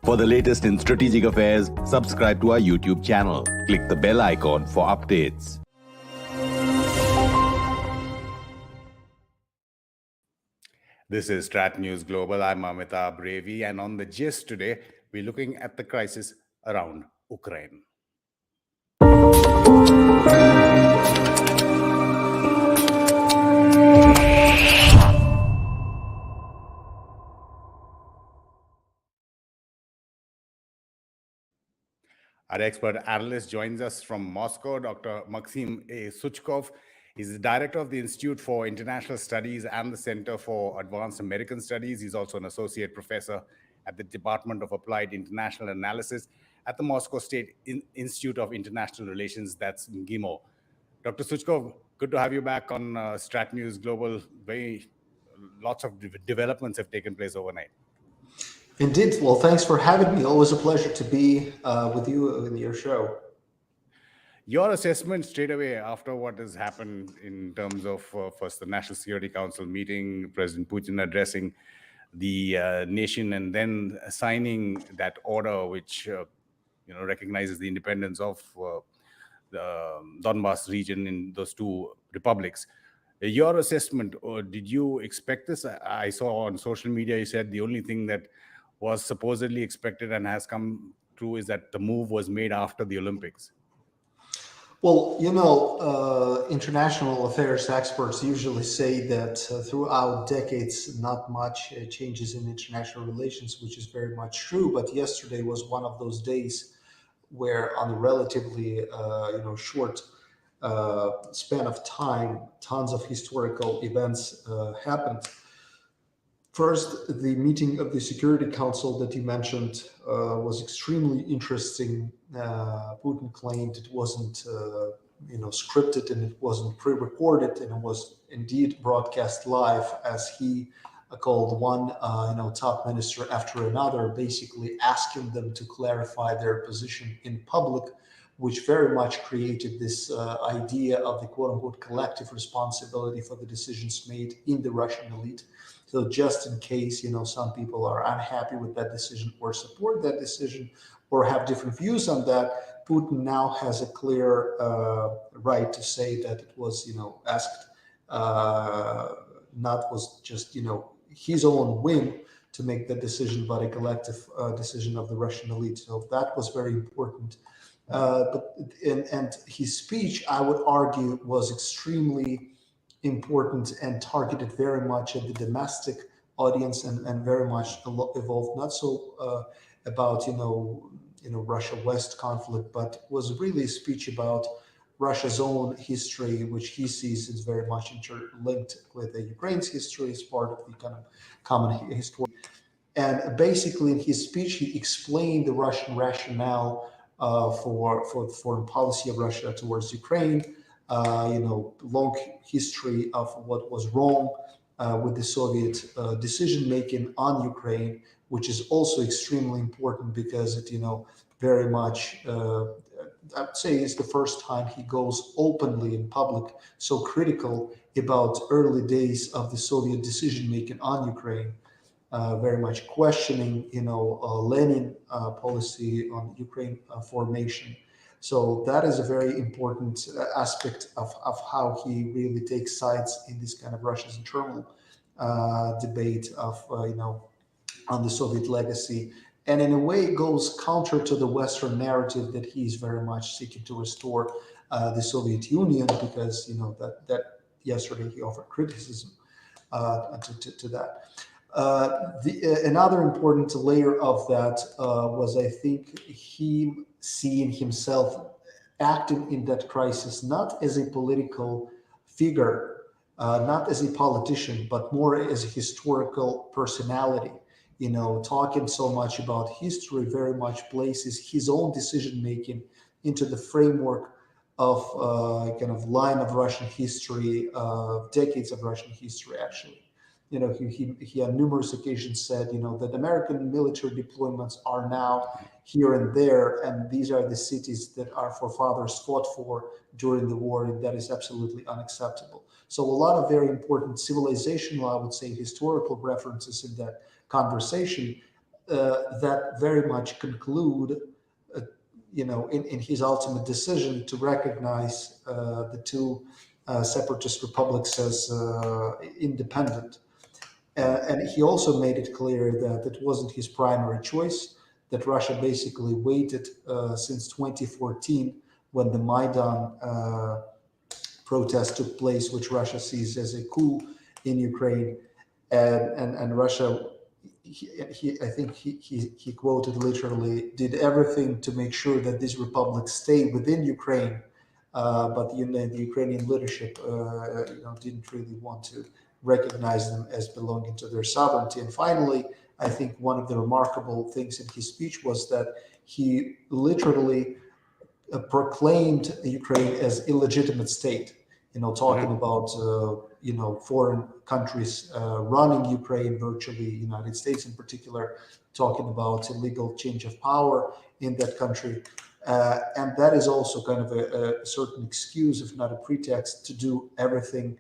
For the latest in strategic affairs, subscribe to our YouTube channel. Click the bell icon for updates. This is StratNews Global. I'm Amitabh, Revi, and on the gist today, we're looking at the crisis around Ukraine. Our expert analyst joins us from Moscow, Dr. Maxim Suchkov. He's the director of the Institute for International Studies and the Center for Advanced American Studies. He's also an associate professor at the Department of Applied International Analysis at the Moscow State Institute of International Relations, that's MGIMO. Dr. Suchkov, good to have you back on StratNews Global. Lots of developments have taken place overnight. Indeed. Well, thanks for having me. Always a pleasure to be with you in your show. Your assessment straight away after what has happened in terms of first the National Security Council meeting, President Putin addressing the nation, and then signing that order which recognizes the independence of the Donbass region in those two republics. Your assessment, or did you expect this? I saw on social media you said the only thing that was supposedly expected and has come true is that the move was made after the Olympics. Well, international affairs experts usually say that throughout decades, not much changes in international relations, which is very much true. But yesterday was one of those days where, on a relatively short span of time, tons of historical events happened. First, the meeting of the Security Council that you mentioned was extremely interesting. Putin claimed it wasn't, scripted, and it wasn't pre-recorded, and it was indeed broadcast live as he called one, top minister after another, basically asking them to clarify their position in public, which very much created this idea of the quote-unquote collective responsibility for the decisions made in the Russian elite. So just in case, some people are unhappy with that decision or support that decision or have different views on that, Putin now has a clear right to say that it was, asked, not was just, his own whim to make that decision, but a collective decision of the Russian elite. So that was very important. And his speech, I would argue, was extremely important and targeted very much at the domestic audience and very much evolved not so about Russia-West conflict, but was really a speech about Russia's own history, which he sees is very much interlinked with the Ukraine's history as part of the kind of common history. And basically, in his speech, he explained the Russian rationale for the foreign policy of Russia towards Ukraine. Long history of what was wrong with the Soviet decision-making on Ukraine, which is also extremely important because it, very much, I'd say it's the first time he goes openly in public, so critical about early days of the Soviet decision-making on Ukraine, very much questioning, Lenin policy on Ukraine formation. So that is a very important aspect of how he really takes sides in this kind of Russia's internal debate of, on the Soviet legacy. And in a way, it goes counter to the Western narrative that he's very much seeking to restore the Soviet Union, because, that yesterday he offered criticism to that. Another important layer of that was, I think, he seeing himself acting in that crisis not as a political figure, not as a politician, but more as a historical personality. Talking so much about history very much places his own decision-making into the framework of kind of line of Russian history, decades of Russian history, actually. He on numerous occasions said, that American military deployments are now here and there, and these are the cities that our forefathers fought for during the war, and that is absolutely unacceptable. So a lot of very important civilizational, I would say, historical references in that conversation. that very much conclude, in his ultimate decision to recognize the two separatist republics as independent. And he also made it clear that it wasn't his primary choice, that Russia basically waited since 2014 when the Maidan protest took place, which Russia sees as a coup in Ukraine. And Russia, I think he quoted literally, did everything to make sure that these republics stay within Ukraine, but the Ukrainian leadership didn't really want to recognize them as belonging to their sovereignty. And finally, I think one of the remarkable things in his speech was that he literally proclaimed Ukraine as illegitimate state, talking about foreign countries running Ukraine virtually, United States in particular, talking about illegal change of power in that country. And that is also kind of a certain excuse, if not a pretext, to do everything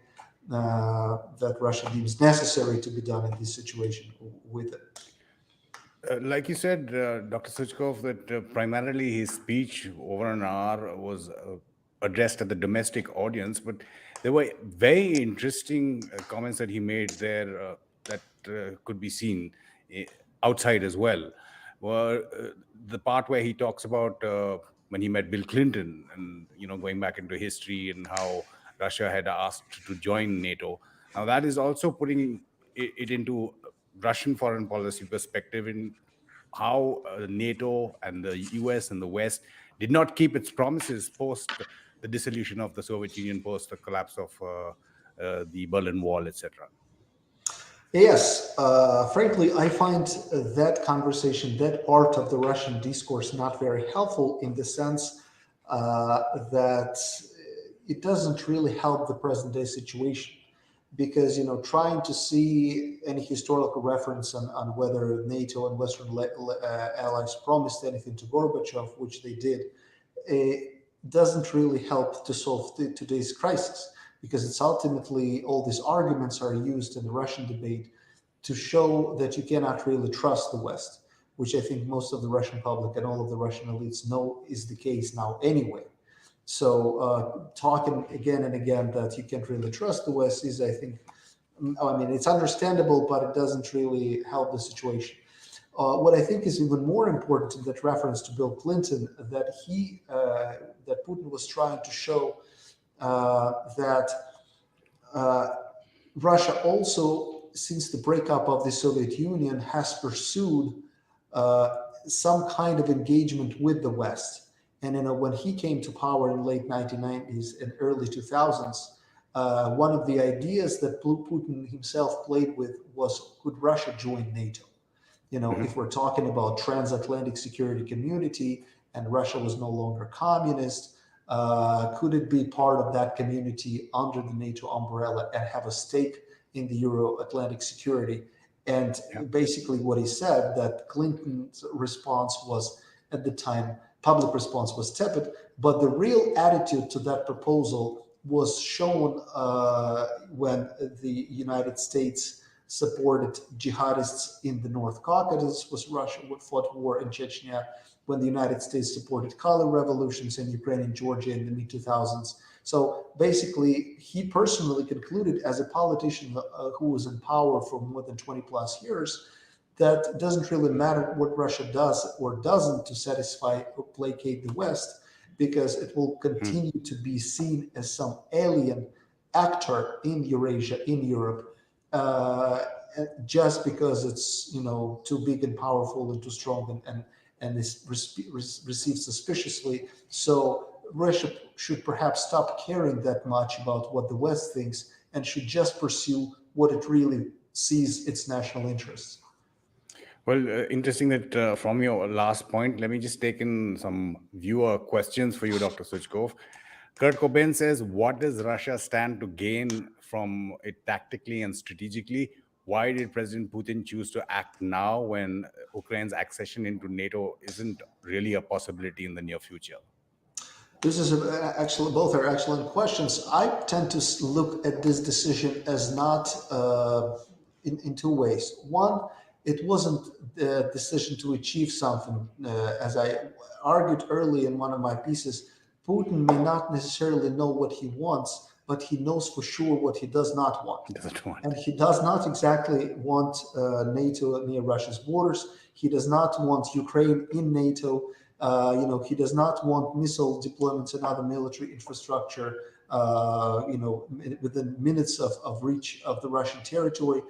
that Russia deems necessary to be done in this situation with it. Like you said, Dr. Suchkov, that primarily his speech over an hour was addressed at the domestic audience, but there were very interesting comments that he made there that could be seen outside as well. The part where he talks about when he met Bill Clinton and, going back into history and how Russia had asked to join NATO. Now that is also putting it into Russian foreign policy perspective in how NATO and the US and the West did not keep its promises post the dissolution of the Soviet Union, post the collapse of the Berlin Wall, etc. Yes, frankly, I find that conversation, that part of the Russian discourse, not very helpful in the sense that it doesn't really help the present day situation. Because trying to see any historical reference on whether NATO and Western allies promised anything to Gorbachev, which they did, doesn't really help to solve today's crisis, because it's ultimately all these arguments are used in the Russian debate to show that you cannot really trust the West, which I think most of the Russian public and all of the Russian elites know is the case now anyway. So talking again and again that you can't really trust the West is, I think, it's understandable, but it doesn't really help the situation. What I think is even more important in that reference to Bill Clinton, that that Putin was trying to show that Russia also, since the breakup of the Soviet Union, has pursued some kind of engagement with the West. And when he came to power in late 1990s and early 2000s, one of the ideas that Putin himself played with was, could Russia join NATO? If we're talking about transatlantic security community and Russia was no longer communist, could it be part of that community under the NATO umbrella and have a stake in the Euro-Atlantic security? And basically what he said, that Clinton's response was, at the time, public response was tepid, but the real attitude to that proposal was shown when the United States supported jihadists in the North Caucasus, was Russia fought war in Chechnya, when the United States supported color revolutions in Ukraine and Georgia in the mid-2000s. So basically, he personally concluded, as a politician who was in power for more than 20 plus years, that it doesn't really matter what Russia does or doesn't to satisfy or placate the West, because it will continue to be seen as some alien actor in Eurasia, in Europe, just because it's too big and powerful and too strong and is received suspiciously. So Russia should perhaps stop caring that much about what the West thinks and should just pursue what it really sees its national interests. Well, interesting that from your last point, let me just take in some viewer questions for you, Dr. Suchkov. Kurt Cobain says, what does Russia stand to gain from it tactically and strategically? Why did President Putin choose to act now when Ukraine's accession into NATO isn't really a possibility in the near future? This is actually, both are excellent questions. I tend to look at this decision as not in two ways. One it wasn't the decision to achieve something. As I argued early in one of my pieces, Putin may not necessarily know what he wants, but he knows for sure what he does not want. And he does not exactly want NATO near Russia's borders. He does not want Ukraine in NATO. He does not want missile deployments and other military infrastructure, within minutes of reach of the Russian territory,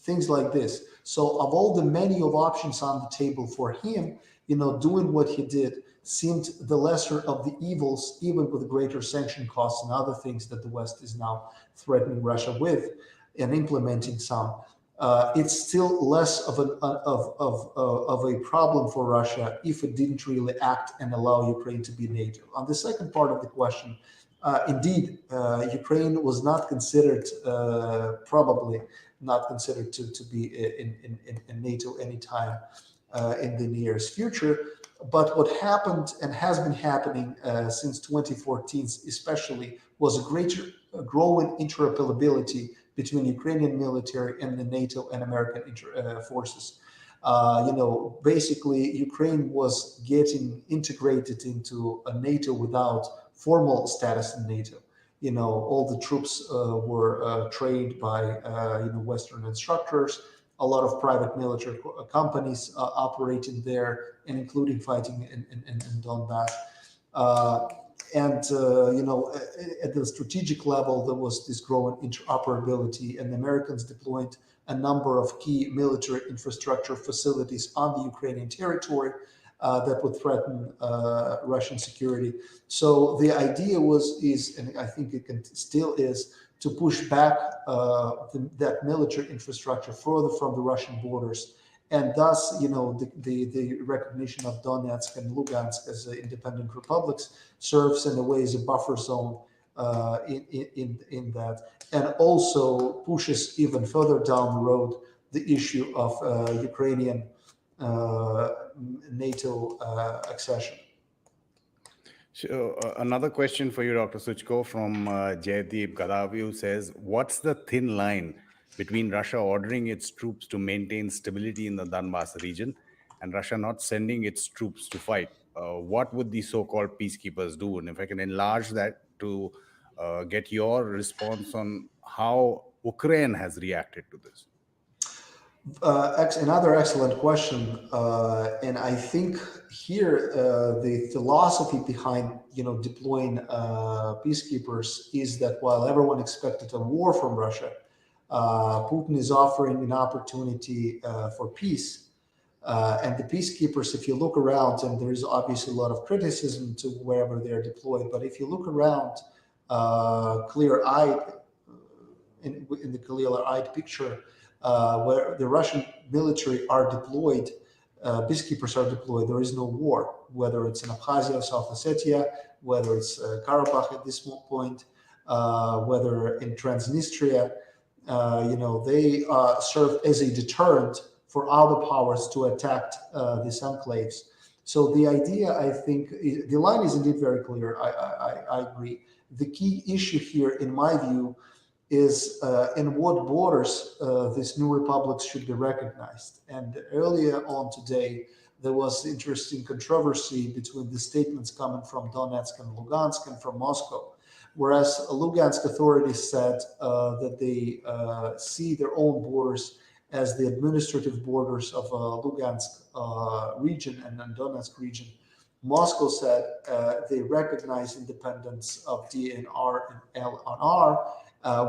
things like this. So of all the menu of options on the table for him, doing what he did seemed the lesser of the evils, even with greater sanction costs and other things that the West is now threatening Russia with and implementing some. It's still less of a problem for Russia if it didn't really act and allow Ukraine to be NATO. On the second part of the question, indeed, Ukraine was not considered, probably not considered to be in NATO anytime in the nearest future. But what happened and has been happening since 2014, especially, was a growing interoperability between Ukrainian military and the NATO and American forces. Basically, Ukraine was getting integrated into a NATO without formal status in NATO. All the troops were trained by Western instructors. A lot of private military companies operating there, and including fighting in Donbass. At the strategic level, there was this growing interoperability, and the Americans deployed a number of key military infrastructure facilities on the Ukrainian territory that would threaten Russian security. So the idea is, and I think it still is, to push back that military infrastructure further from the Russian borders, and thus, the recognition of Donetsk and Luhansk as independent republics serves in a way as a buffer zone in that, and also pushes even further down the road the issue of Ukrainian NATO accession. So another question for you, Dr. Suchkov, from Jaydeep Gadavi, who says, what's the thin line between Russia ordering its troops to maintain stability in the Donbass region and Russia not sending its troops to fight? What would the so-called peacekeepers do? And if I can enlarge that to get your response on how Ukraine has reacted to this. Another excellent question, and I think here the philosophy behind deploying peacekeepers is that while everyone expected a war from Russia, Putin is offering an opportunity for peace. And the peacekeepers, if you look around, and there is obviously a lot of criticism to wherever they're deployed, but if you look around clear-eyed, in the clear-eyed picture, where the Russian military are deployed, peacekeepers are deployed, there is no war, whether it's in Abkhazia or South Ossetia, whether it's Karabakh at this point, whether in Transnistria, they serve as a deterrent for other powers to attack these enclaves. So the idea, I think, the line is indeed very clear. I agree. The key issue here, in my view, is in what borders these new republics should be recognized. And earlier on today, there was interesting controversy between the statements coming from Donetsk and Luhansk and from Moscow. Whereas Lugansk authorities said that they see their own borders as the administrative borders of Lugansk region and Donetsk region. Moscow said they recognize independence of DNR and LNR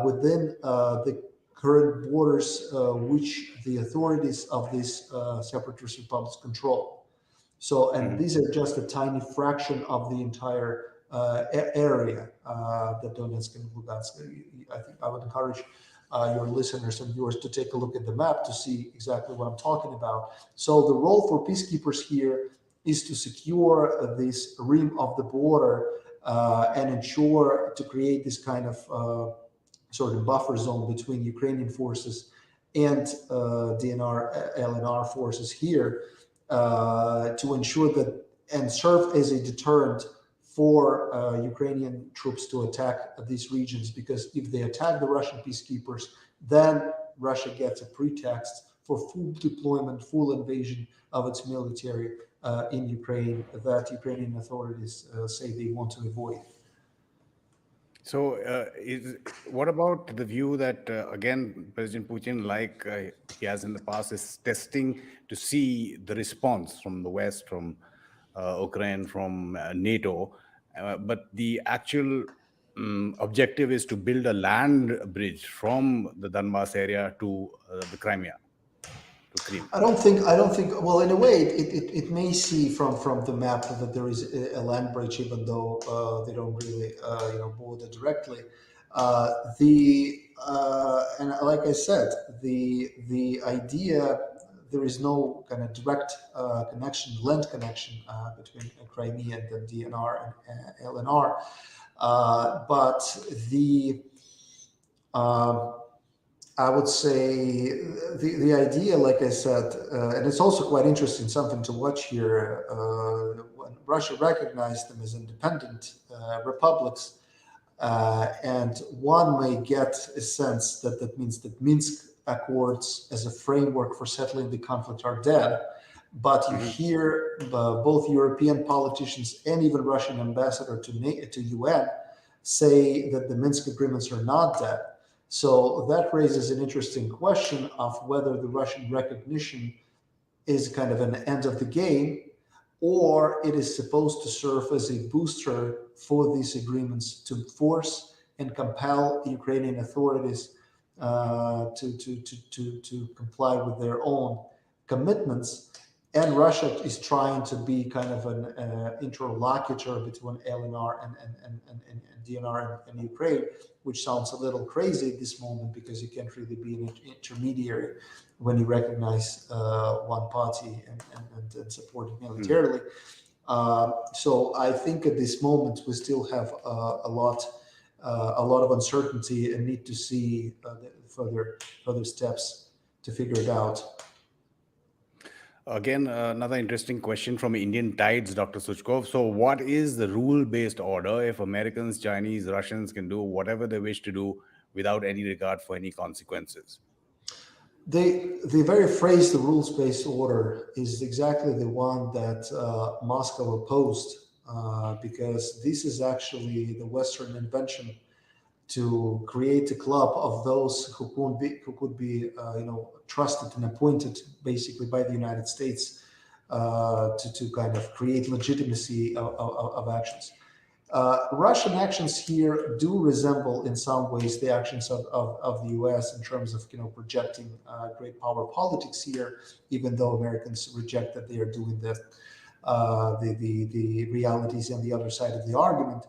within the current borders which the authorities of these separatist republics control. So, and these are just a tiny fraction of the entire area that Donetsk and Lugansk. I think I would encourage your listeners and viewers to take a look at the map to see exactly what I'm talking about. So the role for peacekeepers here is to secure this rim of the border and ensure to create this kind of sort of buffer zone between Ukrainian forces and DNR, LNR forces here to ensure that and serve as a deterrent for Ukrainian troops to attack these regions, because if they attack the Russian peacekeepers, then Russia gets a pretext for full deployment, full invasion of its military in Ukraine that Ukrainian authorities say they want to avoid. So, what about the view that, again, President Putin, like he has in the past, is testing to see the response from the West, from Ukraine, from NATO, but the actual objective is to build a land bridge from the Donbass area to the Crimea, to Crimea. I don't think, well, in a way, it may see from the map that there is a land bridge, even though they don't really, border directly. And like I said, the idea, there is no kind of direct connection, land connection between Crimea and the DNR and LNR. But I would say the idea, like I said, and it's also quite interesting, something to watch here, when Russia recognized them as independent republics, and one may get a sense that means that Minsk Accords as a framework for settling the conflict are dead. But you hear both European politicians and even Russian ambassador to UN say that the Minsk agreements are not dead. So that raises an interesting question of whether the Russian recognition is kind of an end of the game, or it is supposed to serve as a booster for these agreements to force and compel Ukrainian authorities to comply with their own commitments. And Russia is trying to be kind of an interlocutor between LNR and DNR and Ukraine, which sounds a little crazy at this moment because you can't really be an intermediary when you recognize one party and support it militarily. So I think at this moment we still have a lot of uncertainty and need to see further steps to figure it out. Again, another interesting question from Indian Tides, Dr. Suchkov. So what is the rule-based order if Americans, Chinese, Russians can do whatever they wish to do without any regard for any consequences? The very phrase, the rules-based order, is exactly the one that Moscow opposed, because this is actually the Western invention to create a club of those who could be trusted and appointed basically by the United States to kind of create legitimacy of actions. Russian actions here do resemble in some ways the actions of the US in terms of projecting great power politics here, even though Americans reject that they are doing the realities on the other side of the argument.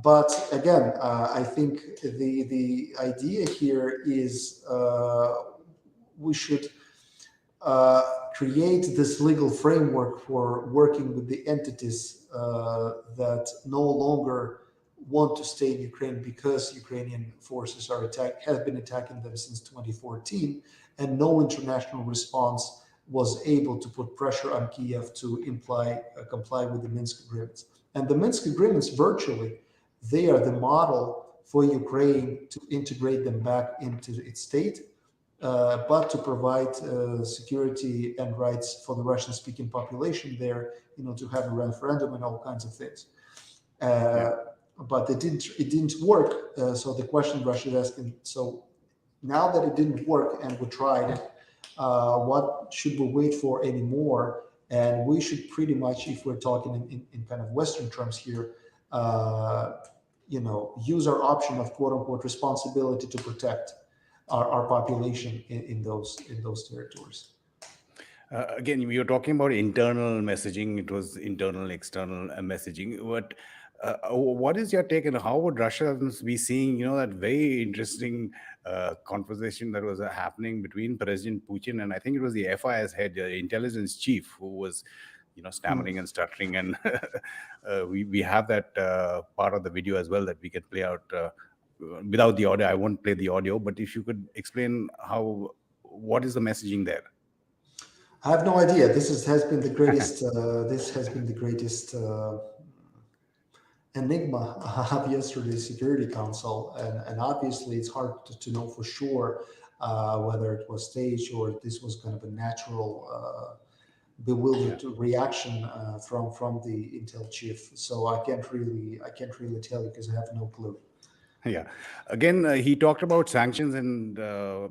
But again, I think the idea here is we should create this legal framework for working with the entities that no longer want to stay in Ukraine because Ukrainian forces have been attacking them since 2014, and no international response was able to put pressure on Kyiv to comply with the Minsk agreements. And the Minsk agreements, virtually, they are the model for Ukraine to integrate them back into its state, but to provide security and rights for the Russian-speaking population there, to have a referendum and all kinds of things. But it didn't work. So the question Russia is asking: so now that it didn't work and we tried it, what should we wait for anymore? And we should pretty much, if we're talking in kind of Western terms here, use our option of quote unquote responsibility to protect our population in those territories. Again, we were talking about internal messaging. It was internal, external messaging. But what is your take, and how would Russia be seeing, that very interesting conversation that was happening between President Putin and I think it was the FIS head, intelligence chief, who was, stammering and stuttering, and we have that part of the video as well that we can play out without the audio. I won't play the audio, but if you could explain what is the messaging there? I have no idea. This has been the greatest. Enigma of yesterday's Security Council, and obviously it's hard to know for sure whether it was staged or this was kind of a natural bewildered reaction from the intel chief. So I can't really tell you because I have no clue. Yeah. Again, he talked about sanctions, and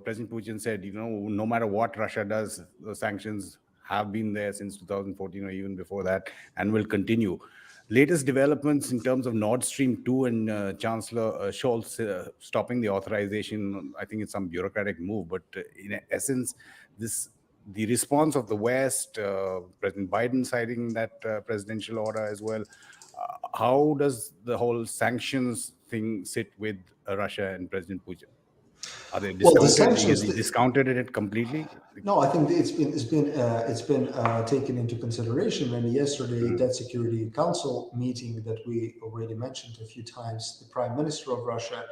President Putin said, no matter what Russia does, the sanctions have been there since 2014 or even before that, and will continue. Latest developments in terms of Nord Stream 2 and Chancellor Scholz stopping the authorization, I think it's some bureaucratic move, but in essence, the response of the West, President Biden citing that presidential order as well. How does the whole sanctions thing sit with Russia and President Putin? Are they Well, the discounted? sanctions. Has he discounted it completely? No, I think it's been taken into consideration. And yesterday, that Security Council meeting that we already mentioned a few times, the Prime Minister of Russia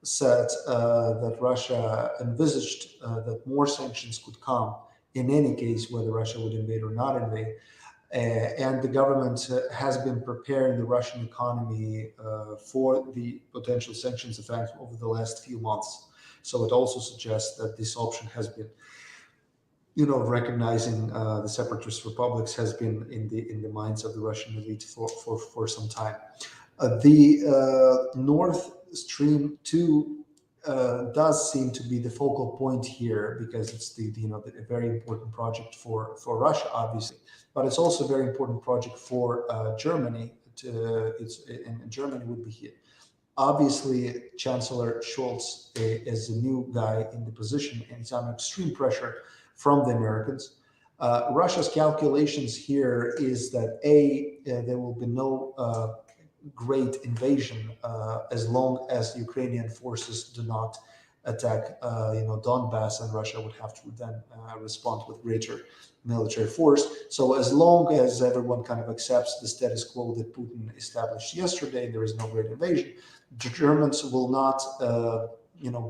said that Russia envisaged that more sanctions could come in any case, whether Russia would invade or not invade. And the government has been preparing the Russian economy for the potential sanctions effect over the last few months. So it also suggests that this option has been, recognizing the separatist republics has been in the minds of the Russian elite for some time. The Nord Stream 2 does seem to be the focal point here because it's a very important project for Russia, obviously, but it's also a very important project for Germany. And Germany would be here. Obviously, Chancellor Scholz is a new guy in the position, and he's under extreme pressure from the Americans. Russia's calculations here is that there will be no great invasion as long as Ukrainian forces do not attack, Donbass, and Russia would have to then respond with greater military force. So as long as everyone kind of accepts the status quo that Putin established yesterday, there is no great invasion. The Germans will not,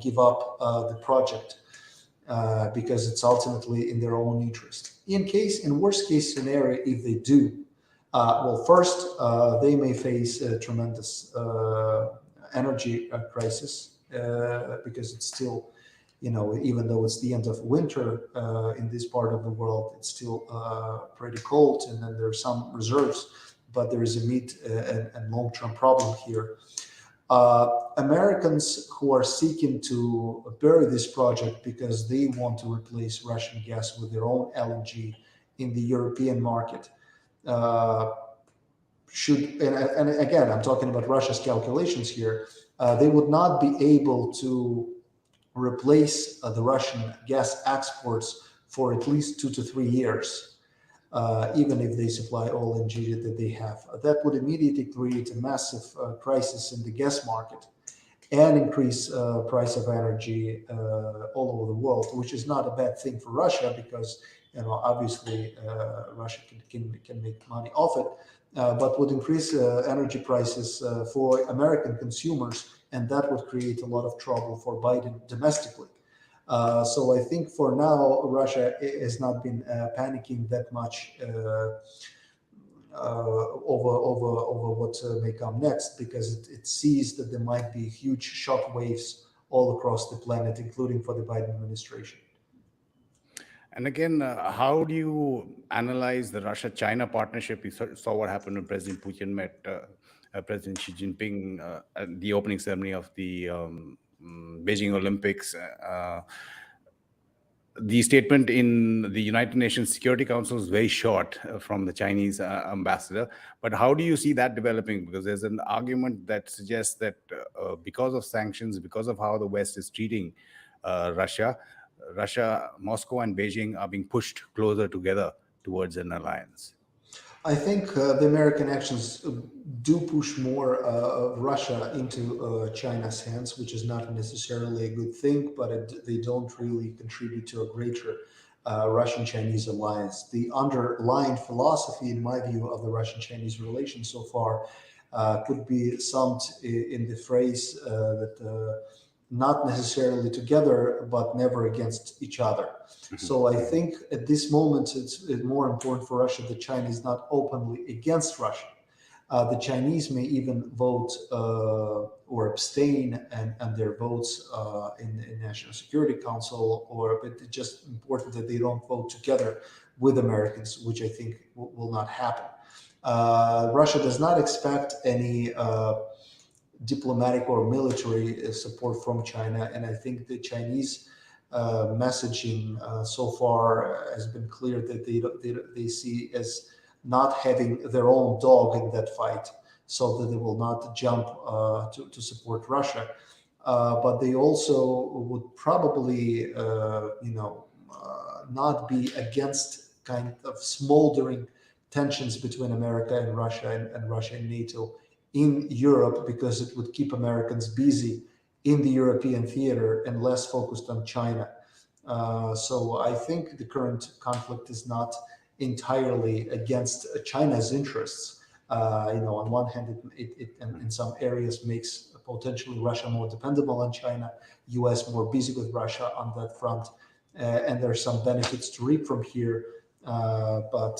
give up the project because it's ultimately in their own interest. In worst case scenario, if they do, first, they may face a tremendous energy crisis because it's still, even though it's the end of winter in this part of the world, it's still pretty cold, and then there are some reserves, but there is a mid and long-term problem here. Americans who are seeking to bury this project because they want to replace Russian gas with their own LNG in the European market should, and again, I'm talking about Russia's calculations here, they would not be able to replace the Russian gas exports for at least 2 to 3 years, even if they supply all LNG that they have. That would immediately create a massive crisis in the gas market and increase price of energy all over the world, which is not a bad thing for Russia because, obviously Russia can make money off it, but would increase energy prices for American consumers, and that would create a lot of trouble for Biden domestically. So I think for now, Russia has not been panicking that much over what may come next, because it sees that there might be huge shock waves all across the planet, including for the Biden administration. And again, how do you analyze the Russia-China partnership? You saw what happened when President Putin met President Xi Jinping at the opening ceremony of the Beijing Olympics. The statement in the United Nations Security Council is very short from the Chinese ambassador. But how do you see that developing? Because there's an argument that suggests that because of sanctions, because of how the West is treating Russia, Moscow and Beijing are being pushed closer together towards an alliance. I think the American actions do push more Russia into China's hands, which is not necessarily a good thing, but they don't really contribute to a greater Russian-Chinese alliance. The underlying philosophy, in my view, of the Russian-Chinese relations so far could be summed in the phrase that not necessarily together, but never against each other. Mm-hmm. So I think at this moment, it's more important for Russia that China is not openly against Russia, The Chinese may even vote or abstain, and their votes in the National Security Council, but it's just important that they don't vote together with Americans, which I think will not happen. Russia does not expect any diplomatic or military support from China, and I think the Chinese messaging so far has been clear that they see as not having their own dog in that fight, so that they will not jump to support Russia. But they also would probably, not be against kind of smoldering tensions between America and Russia, and Russia and NATO in Europe, because it would keep Americans busy in the European theater and less focused on China. So I think the current conflict is not entirely against China's interests. On one hand, it in some areas makes potentially Russia more dependable on China, U.S. more busy with Russia on that front, and there are some benefits to reap from here. But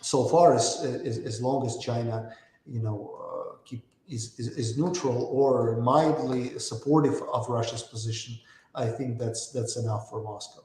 so far, as long as China, is neutral or mildly supportive of Russia's position, I think that's enough for Moscow.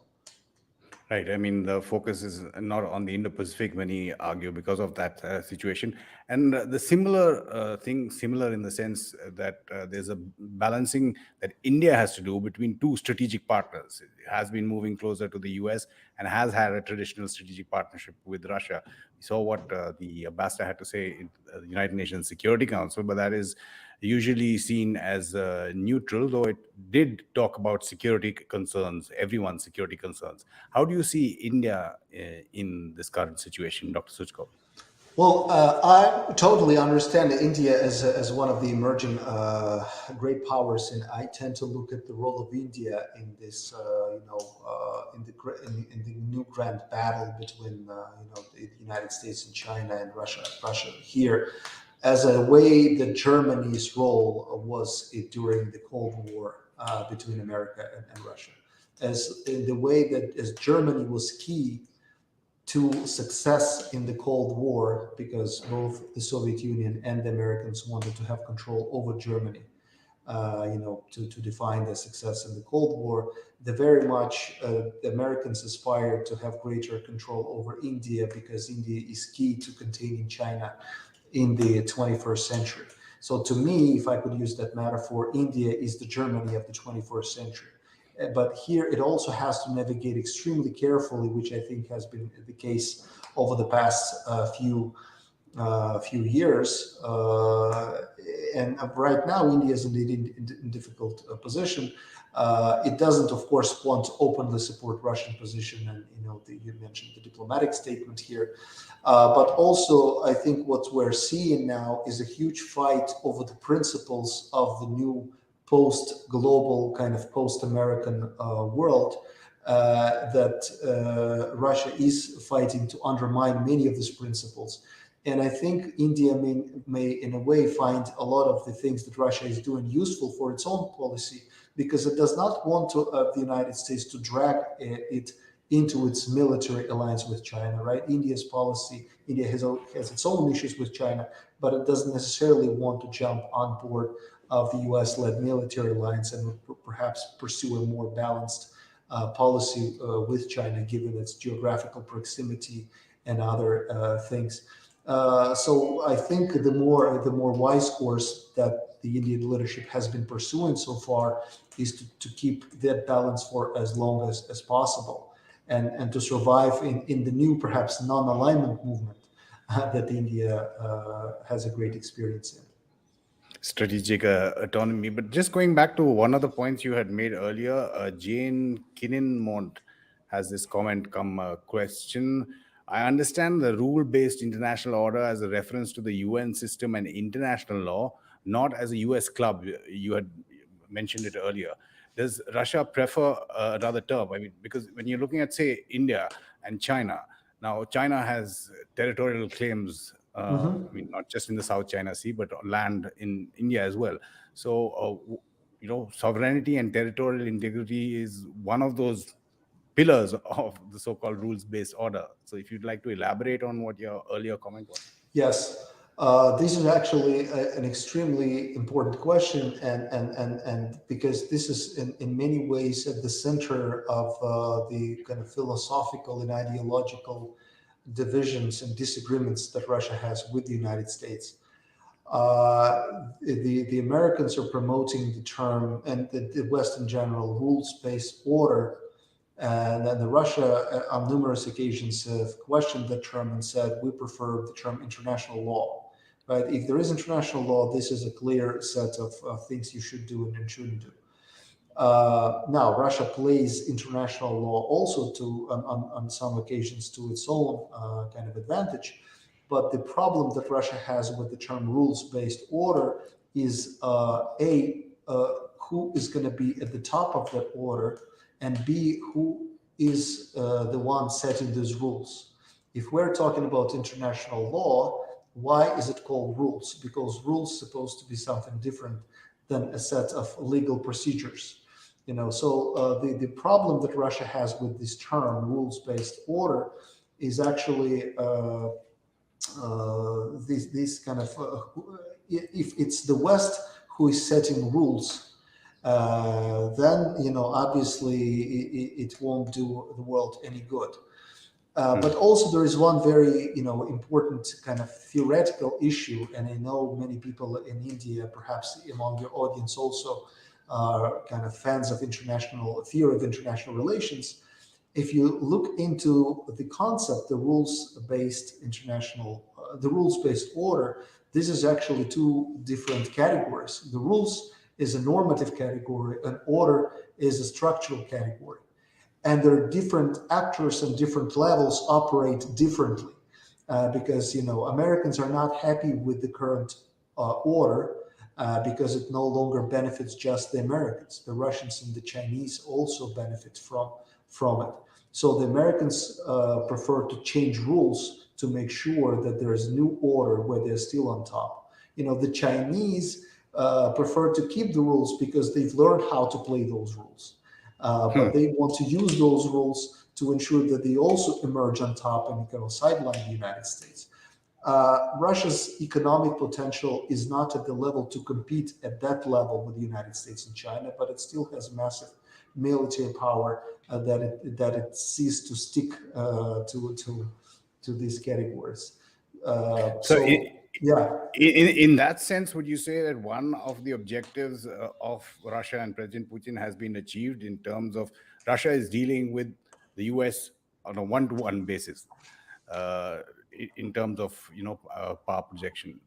Right. I mean, the focus is not on the Indo-Pacific, many argue, because of that situation. And the similar in the sense that there's a balancing that India has to do between two strategic partners. It has been moving closer to the US and has had a traditional strategic partnership with Russia. We saw what the ambassador had to say in the United Nations Security Council, but that is usually seen as neutral, though it did talk about security concerns, everyone's security concerns. How do you see India in this current situation, Dr. Suchkov? Well, I totally understand India as one of the emerging great powers, and I tend to look at the role of India in this, in the new grand battle between, the United States and China and Russia here, as a way that Germany's role was during the Cold War between America and Russia, as in the way that as Germany was key to success in the Cold War, because both the Soviet Union and the Americans wanted to have control over Germany, to define their success in the Cold War. The very much the Americans aspired to have greater control over India, because India is key to containing China in the 21st century. So to me, if I could use that metaphor, India is the Germany of the 21st century. But here it also has to navigate extremely carefully, which I think has been the case over the past few years. And right now, India is indeed in difficult position. It doesn't, of course, want to openly support Russian position, and you mentioned the diplomatic statement here. But also, I think what we're seeing now is a huge fight over the principles of the new post-global, kind of post-American world, that Russia is fighting to undermine many of these principles. And I think India may, in a way, find a lot of the things that Russia is doing useful for its own policy, because it does not want the United States to drag it into its military alliance with China, right? India has its own issues with China, but it doesn't necessarily want to jump on board of the US-led military alliance and perhaps pursue a more balanced policy with China, given its geographical proximity and other things. So I think the more wise course that the Indian leadership has been pursuing so far is to keep that balance for as long as possible, and to survive in the new, perhaps non-alignment movement that India has a great experience in. Strategic autonomy. But just going back to one of the points you had made earlier, Jane Kinninmont has this comment come question. I understand the rule-based international order as a reference to the UN system and international law, not as a US club. You had mentioned it earlier. Does Russia prefer another term? I mean, because when you're looking at, say, India and China, now China has territorial claims, I mean, not just in the South China Sea, but on land in India as well. So, sovereignty and territorial integrity is one of those pillars of the so-called rules-based order. So if you'd like to elaborate on what your earlier comment was. Yes. This is actually an extremely important question, and because this is in many ways at the center of the kind of philosophical and ideological divisions and disagreements that Russia has with the United States. The Americans are promoting the term, and the West in general, rules-based order. And then Russia, on numerous occasions, have questioned the term and said, we prefer the term international law. Right? If there is international law, this is a clear set of things you should do and shouldn't do. Now, Russia plays international law also on some occasions to its own kind of advantage. But the problem that Russia has with the term rules-based order is who is going to be at the top of that order, and B, who is the one setting those rules. If we're talking about international law, why is it called rules? Because rules supposed to be something different than a set of legal procedures. So the problem that Russia has with this term, rules-based order, is actually this kind of if it's the West who is setting rules, then obviously it won't do the world any good. But also there is one very important kind of theoretical issue, and I know many people in India, perhaps among your audience also, are kind of fans of theory of international relations. If you look into the concept, the rules-based order, this is actually two different categories. The rules is a normative category, and order is a structural category. And there are different actors and different levels operate differently because, Americans are not happy with the current order because it no longer benefits just the Americans. The Russians and the Chinese also benefit from it. So the Americans prefer to change rules to make sure that there is a new order where they're still on top. The Chinese prefer to keep the rules because they've learned how to play those rules. But they want to use those rules to ensure that they also emerge on top and kind of sideline the United States. Russia's economic potential is not at the level to compete at that level with the United States and China, but it still has massive military power that it sees to stick to these categories. In that sense, would you say that one of the objectives of Russia and President Putin has been achieved in terms of Russia is dealing with the US on a one-to-one basis in terms of power projection,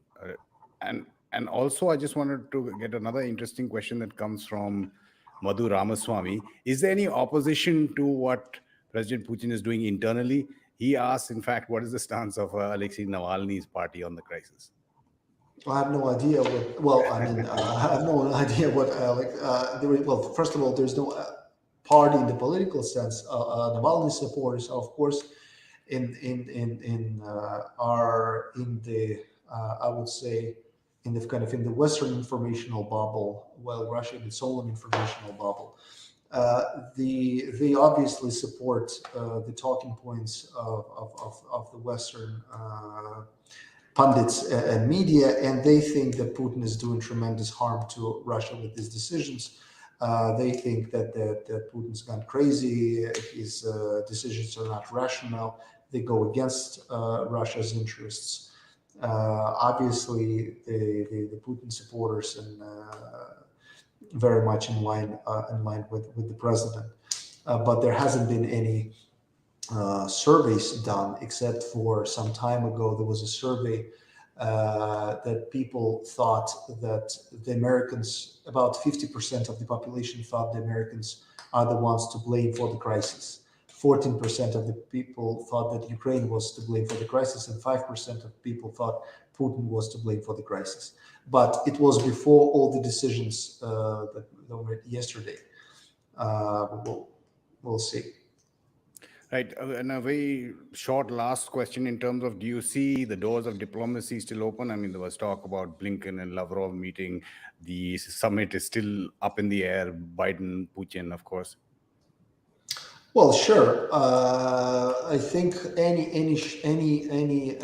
and also I just wanted to get another interesting question that comes from Madhu Ramaswamy. Is there any opposition to what President Putin is doing internally? He asks, in fact, what is the stance of Alexei Navalny's party on the crisis? I have no idea I have no idea what. Well, first of all, there's no party in the political sense. Navalny supporters, of course, I would say in the Western informational bubble, while Russia in its own informational bubble. They obviously support the talking points of the Western pundits and media, and they think that Putin is doing tremendous harm to Russia with these decisions. They think that Putin's gone crazy, his decisions are not rational, they go against Russia's interests. Obviously, the Putin supporters and very much in line with the president, but there hasn't been any surveys done, except for some time ago there was a survey that people thought that the Americans, about 50% of the population thought the Americans are the ones to blame for the crisis. 14% of the people thought that Ukraine was to blame for the crisis, and 5% of people thought Putin was to blame for the crisis. But it was before all the decisions that were yesterday. We'll see. Right. And a very short last question in terms of, do you see the doors of diplomacy still open? I mean, there was talk about Blinken and Lavrov meeting. The summit is still up in the air. Biden, Putin, of course. Well, sure. I think any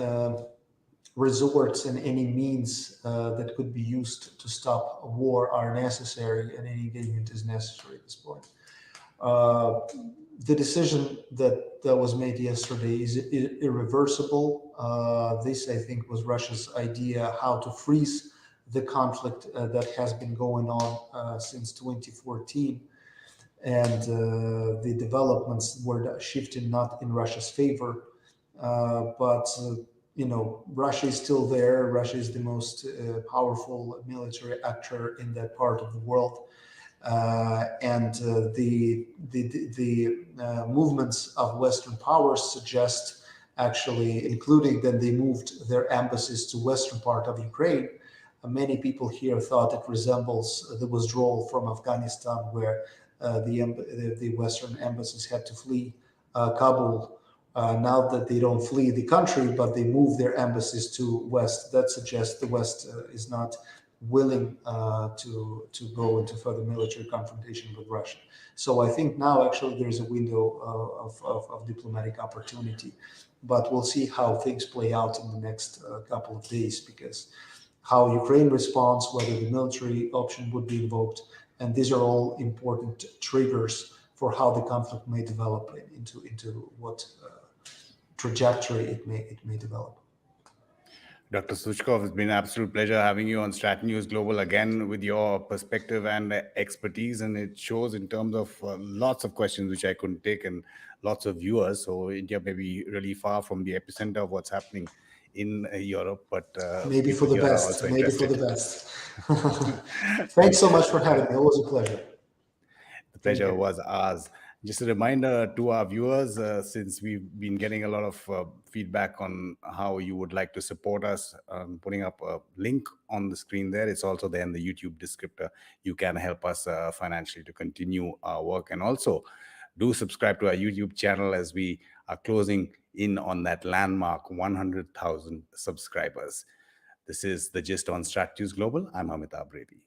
resorts and any means that could be used to stop a war are necessary, and any engagement is necessary at this point. The decision that was made yesterday is irreversible. This, I think, was Russia's idea how to freeze the conflict that has been going on since 2014. And the developments were shifting not in Russia's favor, but Russia is still there. Russia is the most powerful military actor in that part of the world. And the movements of Western powers suggest, actually, including that they moved their embassies to western part of Ukraine. Many people here thought it resembles the withdrawal from Afghanistan, where the Western embassies had to flee Kabul. Now that they don't flee the country, but they move their embassies to West, that suggests the West is not willing to go into further military confrontation with Russia. So I think now actually there's a window of diplomatic opportunity, but we'll see how things play out in the next couple of days, because how Ukraine responds, whether the military option would be invoked, and these are all important triggers for how the conflict may develop into what trajectory it may develop. Dr. Suchkov, it's been an absolute pleasure having you on StratNews Global again with your perspective and expertise. And it shows in terms of lots of questions which I couldn't take and lots of viewers. So India may be really far from the epicenter of what's happening in Europe, but maybe for the best. Maybe for the best. Thanks so much for having me. It was a pleasure. The pleasure was ours. Just a reminder to our viewers, since we've been getting a lot of feedback on how you would like to support us, putting up a link on the screen there. It's also there in the YouTube descriptor. You can help us financially to continue our work. And also do subscribe to our YouTube channel, as we are closing in on that landmark 100,000 subscribers. This is The Gist on StratNews Global. I'm Amitabh Revi.